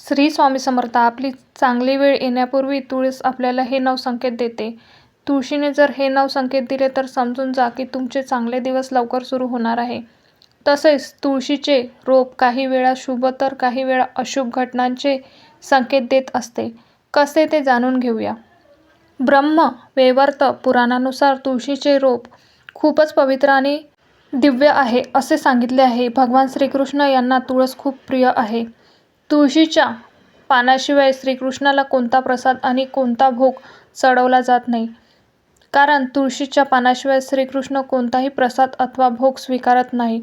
श्री स्वामी समर्थ. आपली चांगली वेळ येण्यापूर्वी तुळस आपल्याला हे 9 संकेत देते. तुळशीने जर हे 9 संकेत दिले तर समजून जा की तुमचे चांगले दिवस लवकर सुरू होणार आहे. तसेच तुळशीचे रोप काही वेळा शुभ तर काही वेळा अशुभ घटनांचे संकेत देत असते. कसे ते जाणून घेऊया. ब्रह्म वैवर्त पुराणानुसार तुळशीचे रोप खूपच पवित्र आणि दिव्य आहे असे सांगितले आहे. भगवान श्रीकृष्ण यांना तुळस खूप प्रिय आहे. तुळशीच्या पानाशिवाय श्रीकृष्णाला कोणता प्रसाद आणि कोणता भोग चढवला जात नाही. कारण तुळशीच्या पानाशिवाय श्रीकृष्ण कोणताही प्रसाद अथवा भोग स्वीकारत नाही.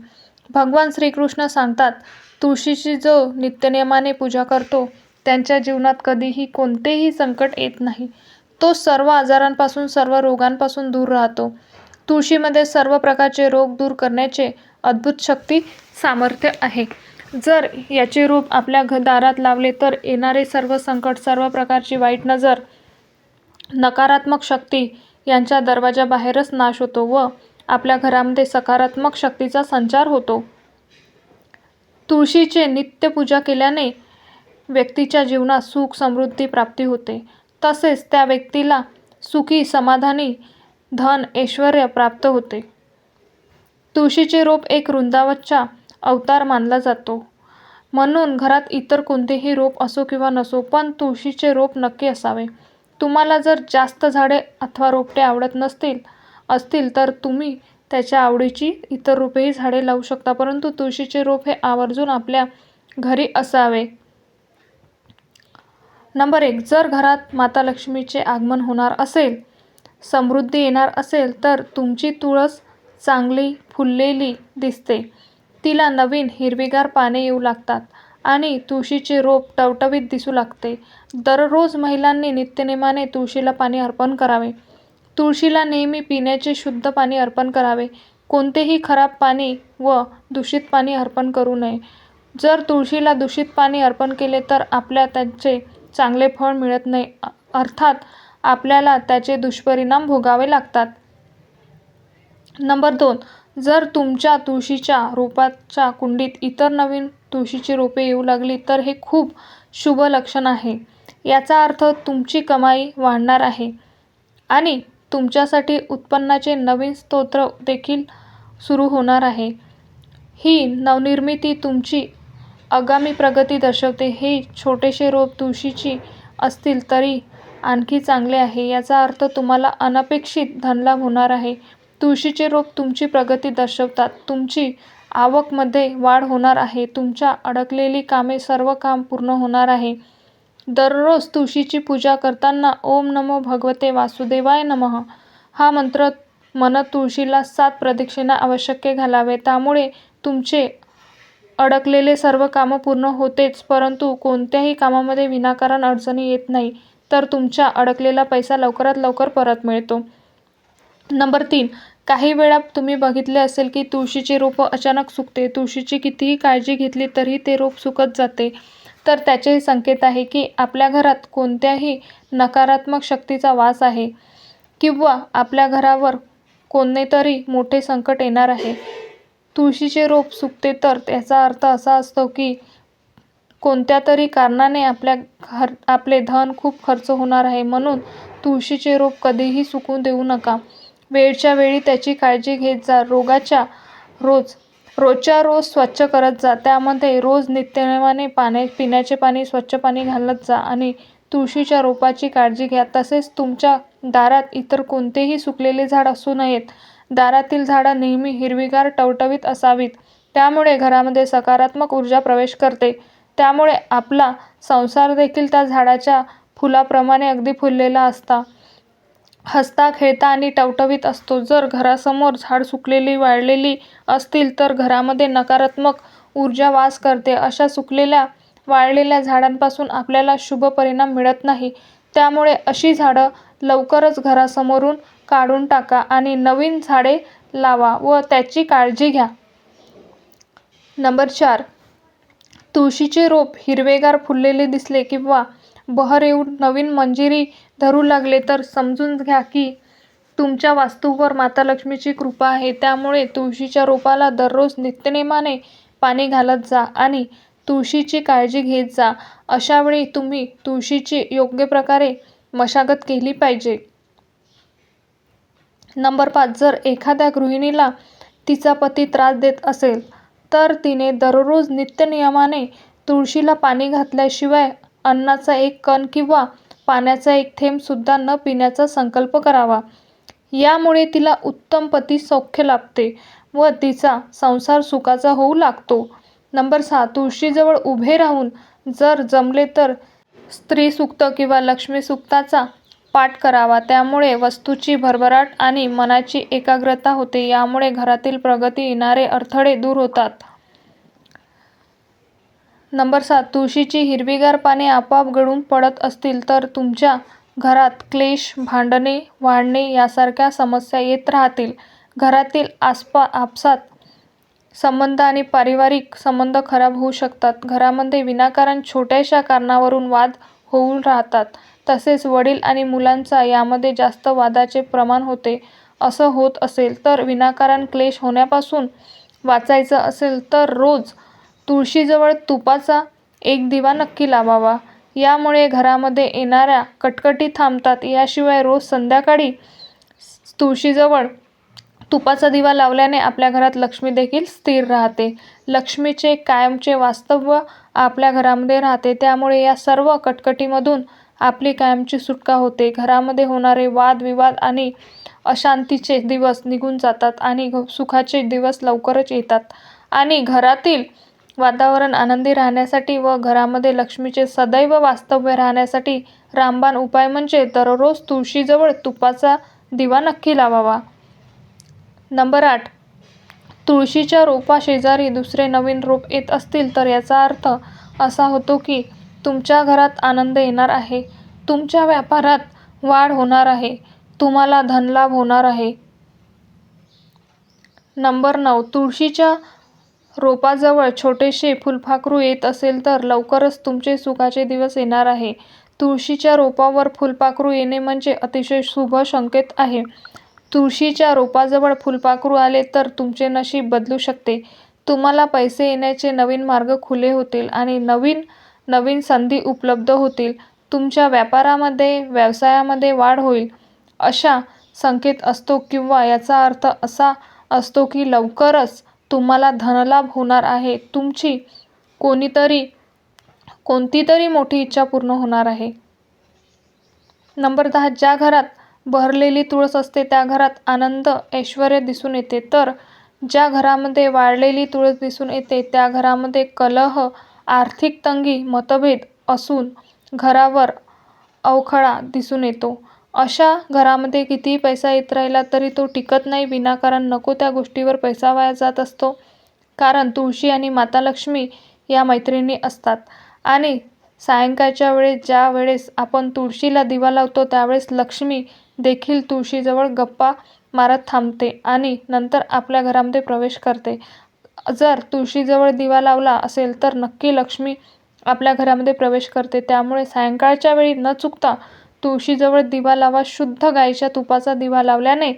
भगवान श्रीकृष्ण सांगतात, तुळशीची जो नित्यनेमाने पूजा करतो त्यांच्या जीवनात कधीही कोणतेही संकट येत नाही. तो सर्व आजारांपासून सर्व रोगांपासून दूर राहतो. तुळशीमध्ये सर्व प्रकारचे रोग दूर करण्याचे अद्भुत शक्ती सामर्थ्य आहे. जर याचे रोप आपल्या दारात लावले तर येणारे सर्व संकट, सर्व प्रकारची वाईट नजर, नकारात्मक शक्ती यांच्या दरवाजाबाहेरच नाश होतो व आपल्या घरामध्ये सकारात्मक शक्तीचा संचार होतो. तुळशीचे नित्य पूजा केल्याने व्यक्तीच्या जीवनात सुख समृद्धी प्राप्ती होते. तसेच त्या व्यक्तीला सुखी समाधानी धन ऐश्वर्य प्राप्त होते. तुळशीचे रोप एक वृंदावनचा अवतार मानला जातो. म्हणून घरात इतर कोणतेही रोप असो किंवा नसो पण तुळशीचे रोप नक्की असावे. तुम्हाला जर जास्त झाडे अथवा रोपटे आवडत असतील तर तुम्ही त्याच्या आवडीची इतर रोपेही झाडे लावू शकता. परंतु तुळशीचे रोप हे आवर्जून आपल्या घरी असावे. नंबर 1. जर घरात माता लक्ष्मीचे आगमन होणार असेल, समृद्धी येणार असेल तर तुमची तुळस चांगली फुललेली दिसते. तिला नवीन हिरवीगार पाने येऊ लागतात आणि तुळशीचे रोप टवटवीत दिसू लागते. दररोज महिलांनी नित्यनेमाने तुळशीला पाणी अर्पण करावे. तुळशीला नेहमी पिण्याचे शुद्ध पाणी अर्पण करावे. कोणतेही खराब पाणी व दूषित पाणी अर्पण करू नये. जर तुळशीला दूषित पाणी अर्पण केले तर आपल्याला त्याचे चांगले फळ मिळत नाही, अर्थात आपल्याला त्याचे दुष्परिणाम भोगावे लागतात. नंबर 2. जर तुमच्या तुळशीच्या रोपाच्या कुंडीत इतर नवीन तुळशीची रोपे येऊ लागली तर हे खूप शुभ लक्षण आहे. याचा अर्थ तुमची कमाई वाढणार आहे आणि तुमच्यासाठी उत्पन्नाचे नवीन स्रोत देखील सुरू होणार आहे. ही नवनिर्मिती तुमची आगामी प्रगती दर्शवते. हे छोटेसे रोप तुळशीची असतील तरी आणखी चांगले आहे. याचा अर्थ तुम्हाला अनपेक्षित धनलाभ होणार आहे. तुळशीचे रोप तुमची प्रगती दर्शवतात. तुमची आवकमध्ये वाढ होणार आहे. तुमच्या अडकलेली कामे सर्व काम पूर्ण होणार आहे. दररोज तुळशीची पूजा करताना ओम नमो भगवते वासुदेवाय नमः हा मंत्र म्हणत तुळशीला 7 प्रदक्षिणा अवश्य घालावे. त्यामुळे तुमचे अडकलेले सर्व कामं पूर्ण होतेच, परंतु कोणत्याही कामामध्ये विनाकारण अडचणी येत नाही, तर तुमचा अडकलेला पैसा लवकरात लवकर परत मिळतो. नंबर 3. काही वेळा तुम्ही बघितले असेल की तुळशीचे रोप अचानक सुकते. तुळशीची कितीही काळजी घेतली तरी ते रोप सुकत जाते. तर त्याचे संकेत आहे की आपल्या घरात कोणत्याही नकारात्मक शक्तीचा वास आहे किंवा आपल्या घरावर कोणतेतरी मोठे संकट येणार आहे. तुळशीचे रोप सुकते तर याचा अर्थ असा असतो की कोणत्या तरी कारणाने आपले धन खूप खर्च होणार आहे. म्हणून तुळशीचे रोप कधीही सुकू देऊ नका. वेळच्या वेळी त्याची काळजी घेत जा. रोजच्या रोज स्वच्छ करत जा. त्यामध्ये रोज नित्यनेमाने पिण्याचे पाणी, स्वच्छ पाणी घालत जा आणि तुळशीच्या रोपाची काळजी घ्या. तसेच तुमच्या दारात इतर कोणतेही सुकलेले झाड असू नयेत. दारातील झाडं नेहमी हिरवीगार टवटवीत असावीत. त्यामुळे घरामध्ये सकारात्मक ऊर्जा प्रवेश करते. त्यामुळे आपला संसार देखील त्या झाडाच्या फुलाप्रमाणे अगदी फुललेला हसता खेळता आणि टवटवीत असतो. जर घरासमोर झाड सुकलेली वाळलेली असतील तर घरामध्ये नकारात्मक ऊर्जा वास करते. अशा सुकलेल्या वाळलेल्या झाडांपासून आपल्याला शुभ परिणाम मिळत नाही. त्यामुळे अशी झाडं लवकरच घरासमोरून काढून टाका आणि नवीन झाडे लावा व त्याची काळजी घ्या. नंबर 4. तुळशीचे रोप हिरवेगार फुललेले दिसले किंवा बहर येऊन नवीन मंजिरी धरू लागले तर समजून घ्या की तुमच्या वास्तूवर माता लक्ष्मीची कृपा आहे. त्यामुळे तुळशीच्या रोपाला दररोज नित्यनेमाने पाणी घालत जा आणि तुळशीची काळजी घेत जा. अशावेळी तुम्ही तुळशीची योग्य प्रकारे मशागत केली पाहिजे. नंबर 5, जर एखाद्या गृहिणीला तिचा पती त्रास देत असेल तर तिने दररोज नित्यनियमाने तुळशीला पाणी घातल्याशिवाय अन्नाचा एक कण किंवा पाण्याचा एक थेंब सुद्धा न पिण्याचा संकल्प करावा. यामुळे तिला उत्तम पती सौख्य लाभते व तिचा संसार सुखाचा होऊ लागतो. नंबर 6, तुळशीजवळ उभे राहून जर जमले तर स्त्रीसूक्त किंवा लक्ष्मीसूक्ताचा पाठ करावा. त्यामुळे वस्तूची भरभराट आणि मनाची एकाग्रता होते. यामुळे घरातील प्रगती येणारे अडथळे दूर होतात. नंबर 7, तुळशीची हिरवीगार पाने आपोआप गळून पडत असतील तर तुमच्या घरात क्लेश, भांडणे वाढणे यासारख्या समस्या येत राहतील. घरातील आपसात संबंध आणि पारिवारिक संबंध खराब होऊ शकतात. घरामध्ये विनाकारण छोट्याशा कारणावरून वाद होऊ राहतात. तसेच वडील आणि मुलांचा यामध्ये जास्त वादाचे प्रमाण होते. असं होत असेल तर विनाकारण क्लेश होण्यापासून वाचायचं असेल तर रोज तुळशीजवळ तुपाचा एक दिवा नक्की लावावा. यामुळे घरामध्ये येणाऱ्या कटकटी थांबतात. याशिवाय रोज संध्याकाळी तुळशीजवळ तुपाचा दिवा लावल्याने आपल्या घरात लक्ष्मी देखील स्थिर राहते. लक्ष्मीचे कायमचे वास्तव्य आपल्या घरामध्ये राहते. त्यामुळे या सर्व कटकटीमधून आपली कायमची सुटका होते. घरामध्ये होणारे वादविवाद आणि अशांतीचे दिवस निघून जातात आणि सुखाचे दिवस लवकरच येतात. आणि घरातील वातावरण आनंदी राहण्यासाठी व घरामध्ये लक्ष्मीचे सदैव वास्तव्य राहण्यासाठी रामबाण उपाय म्हणजे दररोज तुळशीजवळ तुपाचा दिवा नक्की लावावा. नंबर 8, तुळशीच्या रोपाशेजारी दुसरे नवीन रोप येत असतील तर याचा अर्थ असा होतो की तुमच्या घरात आनंद येणार आहे, तुमच्या व्यापारात वाढ होणार आहे, तुम्हाला धनलाभ होणार आहे. नंबर 9, तुळशीच्या रोपाजवळ छोटेसे फुलपाखरू येत असेल तर लवकरच तुमचे सुखाचे दिवस येणार आहे. तुळशीच्या रोपावर फुलपाखरू येणे म्हणजे अतिशय शुभ संकेत आहे. तुळशीच्या रोपाजवळ फुलपाखरू आले तर तुमचे नशीब बदलू शकते. तुम्हाला पैसे येण्याचे नवीन मार्ग खुले होतील आणि नवीन नवीन संधी उपलब्ध होतील. तुमच्या व्यापारामध्ये व्यवसायामध्ये वाढ होईल अशा संकेत असतो किंवा याचा अर्थ असा असतो की लवकरच तुम्हाला धनलाभ होणार आहे. तुमची कोणतीतरी मोठी इच्छा पूर्ण होणार आहे. नंबर 10, ज्या घरात बहरलेली तुळस असते त्या घरात आनंद ऐश्वर्य दिसून येते, तर ज्या घरामध्ये वाळलेली तुळस दिसून येते त्या घरामध्ये कलह, आर्थिक तंगी, मतभेद असून घरावर अवखळा दिसून येतो. अशा घरामध्ये कितीही पैसा येत राहिला तरी तो टिकत नाही. विनाकारण नको त्या गोष्टीवर पैसा वाया जात असतो. कारण तुळशी आणि माता लक्ष्मी या मैत्रिणी असतात आणि सायंकाळच्या वेळेस ज्या वेळेस आपण तुळशीला दिवा लावतो त्यावेळेस लक्ष्मी देखील तुळशीजवळ गप्पा मारत थांबते आणि नंतर आपल्या घरामध्ये प्रवेश करते. जर तुळशीजवळ दिवा लावला असेल तर नक्की लक्ष्मी आपल्या घरामध्ये प्रवेश करते. त्यामुळे सायंकाळच्या वेळी न चुकता तुळशीजवळ दिवा लावा. शुद्ध गाईच्या तुपाचा दिवा लावल्याने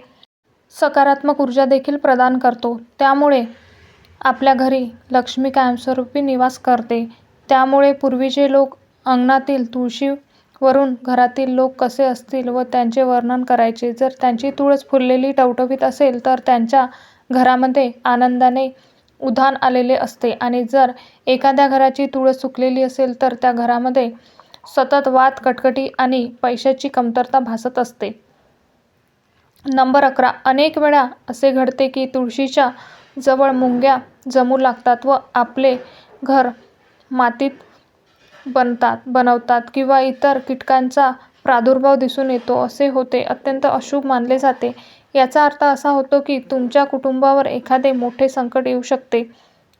सकारात्मक ऊर्जा देखील प्रदान करतो. त्यामुळे आपल्या घरी लक्ष्मी कायमस्वरूपी निवास करते. त्यामुळे पूर्वीचे लोक अंगणातील तुळशीवरून घरातील लोक कसे असतील व त्यांचे वर्णन करायचे. जर त्यांची तुळस फुललेली टवटवीत असेल तर त्यांच्या घरामध्ये आनंदाने उधाण आलेले असते आणि जर एखाद्या घराची तुळस सुकलेली असेल तर त्या घरामध्ये सतत वाद, कटकटी आणि पैशाची कमतरता भासत असते. नंबर 11, अनेक वेळा असे घडते की तुळशीच्या जवळ मुंग्या जमू लागतात व आपले घर मातीत बनवतात किंवा इतर कीटकांचा प्रादुर्भाव दिसून येतो. असे होते अत्यंत अशुभ मानले जाते. याचा अर्थ असा होतो की तुमच्या कुटुंबावर एखादे मोठे संकट येऊ शकते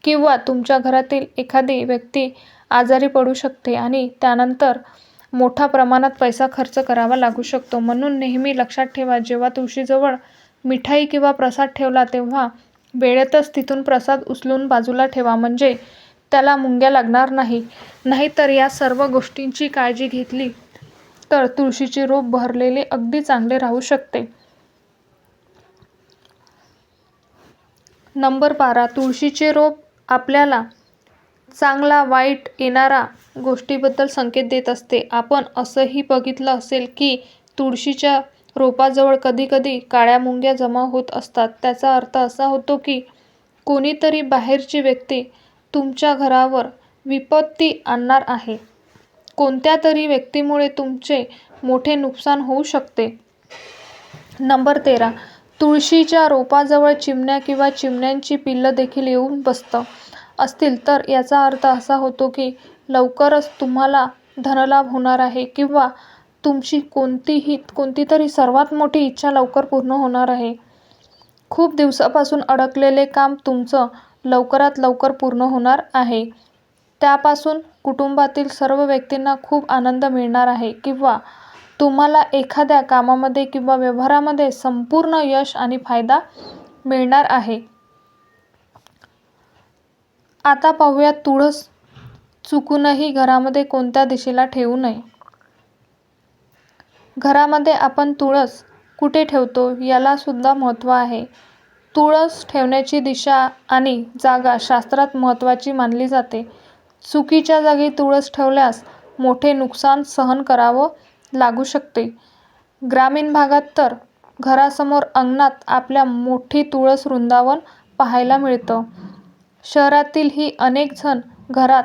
किंवा तुमच्या घरातील एखादी व्यक्ती आजारी पडू शकते आणि त्यानंतर मोठ्या प्रमाणात पैसा खर्च करावा लागू शकतो. म्हणून नेहमी लक्षात ठेवा, जेव्हा तुळशीजवळ मिठाई किंवा प्रसाद ठेवला तेव्हा वेळेतच तिथून प्रसाद उचलून बाजूला ठेवा म्हणजे त्याला मुंग्या लागणार नाही. नाहीतर या सर्व गोष्टींची काळजी घेतली तर तुळशीचे रोप बहरलेले अगदी चांगले राहू शकते. नंबर 12, तुळशीचे रोप आपल्याला चांगला वाईट येणारा गोष्टीबद्दल संकेत देत असते. आपण असंही बघितलं असेल की तुळशीच्या रोपाजवळ कधीकधी काळ्या मुंग्या जमा होत असतात. त्याचा अर्थ असा होतो की कोणीतरी बाहेरची व्यक्ती तुमच्या घरावर विपत्ती आणणार आहे. कोणत्या तरी व्यक्तीमुळे तुमचे मोठे नुकसान होऊ शकते. नंबर 13. तुळशीच्या रोपाजवळ चिमण्या किंवा चिमण्यांची पिल्लं देखील येऊन बसत असतील तर याचा अर्थ असा होतो की लवकरच तुम्हाला धनलाभ होणार आहे किंवा तुमची कोणतीतरी सर्वात मोठी इच्छा लवकर पूर्ण होणार आहे. खूप दिवसापासून अडकलेले काम तुमचं लवकरात लवकर पूर्ण होणार आहे. त्यापासून कुटुंबातील सर्व व्यक्तींना खूप आनंद मिळणार आहे किंवा तुम्हाला एखाद्या कामामध्ये किंवा व्यवहारामध्ये संपूर्ण यश आणि फायदा मिळणार आहे. आता पाहूया तुळस चुकूनही घरामध्ये कोणत्या दिशेला ठेवू नये. घरामध्ये आपण तुळस कुठे ठेवतो याला सुद्धा महत्त्व आहे. तुळस ठेवण्याची दिशा आणि जागा शास्त्रात महत्त्वाची मानली जाते. चुकीच्या जागी तुळस ठेवल्यास मोठे नुकसान सहन करावं लागू शकते. ग्रामीण भागात तर घरासमोर अंगणात आपल्या मोठी तुळस वृंदावन पाहायला मिळतं. शहरातीलही अनेक जण घरात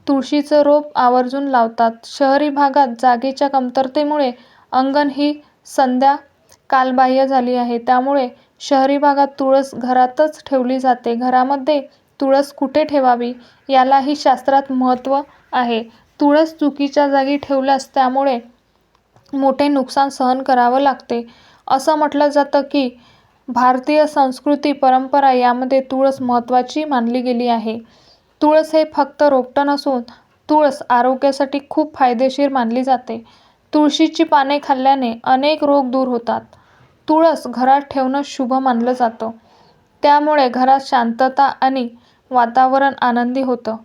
तुळशीचं रोप आवर्जून लावतात. शहरी भागात जागेच्या कमतरतेमुळे अंगण ही संज्ञा कालबाह्य झाली आहे. त्यामुळे शहरी भागात तुळस घरातच ठेवली जाते. घरामध्ये तुळस कुठे ठेवावी यालाही शास्त्रात महत्त्व आहे. तुळस चुकीच्या जागी ठेवल्यास त्यामुळे मोठे नुकसान सहन करावं लागते. असं म्हटलं जातं की भारतीय संस्कृती परंपरा यामध्ये तुळस महत्त्वाची मानली गेली आहे. तुळस हे फक्त रोपटं नसून तुळस आरोग्यासाठी खूप फायदेशीर मानली जाते. तुळशीची पाने खाल्ल्याने अनेक रोग दूर होतात. तुळस घरात ठेवणं शुभ मानलं जातं. त्यामुळे घरात शांतता आणि वातावरण आनंदी होतं.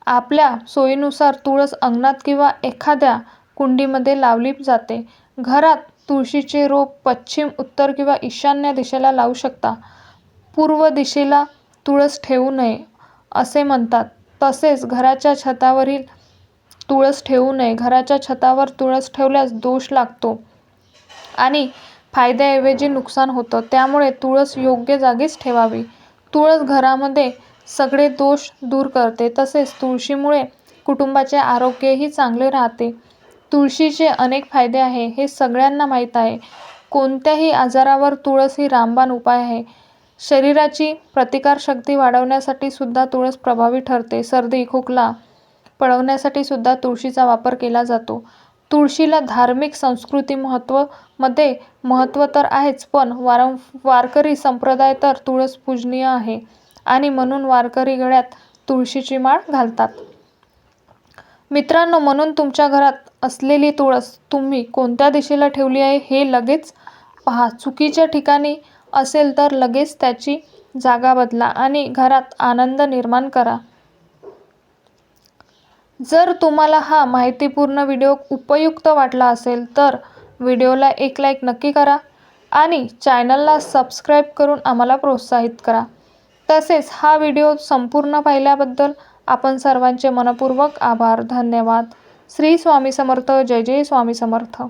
आपल्या सोयीनुसार तुळस अंगणात किंवा एखाद्या कुंडीमध्ये लावली जाते. घरात तुळशीचे रोप पश्चिम, उत्तर किंवा ईशान्य दिशेला लावू शकता. पूर्व दिशेला तुळस ठेवू नये असे म्हणतात. तसेच घराच्या छतावरील तुळस ठेवू नये. घराच्या छतावर तुळस ठेवल्यास दोष लागतो आणि फायद्याऐवजी नुकसान होतं. त्यामुळे तुळस योग्य जागीच ठेवावी. तुळस घरामध्ये सगळे दोष दूर करते. तसेच तुळशीमुळे कुटुंबाचे आरोग्यही चांगले राहते. तुळशीचे अनेक फायदे आहे हे सगळ्यांना माहीत आहे. कोणत्याही आजारावर तुळस ही रामबाण उपाय आहे. शरीराची प्रतिकारशक्ती वाढवण्यासाठी सुद्धा तुळस प्रभावी ठरते. सर्दी, खोकला पळवण्यासाठी सुद्धा तुळशीचा वापर केला जातो. तुळशीला धार्मिक संस्कृती मध्ये महत्त्व तर आहेच, पण वारकरी संप्रदाय तर तुळस पूजनीय आहे आणि म्हणून वारकरी गळ्यात तुळशीची माळ घालतात. मित्रांनो, म्हणून तुमच्या घरात असलेली तुळस तुम्ही कोणत्या दिशेला ठेवली आहे हे लगेच पहा. चुकीच्या ठिकाणी असेल तर लगेच त्याची जागा बदला आणि घरात आनंद निर्माण करा. जर तुम्हाला हा माहितीपूर्ण व्हिडिओ उपयुक्त वाटला असेल तर व्हिडिओला एक लाईक नक्की करा आणि चॅनलला सबस्क्राईब करून आम्हाला प्रोत्साहित करा. तसेच हा व्हिडिओ संपूर्ण पाहिल्याबद्दल आपण सर्वांचे मनपूर्वक आभार. धन्यवाद. श्री स्वामी समर्थ. जय जय स्वामी समर्थ.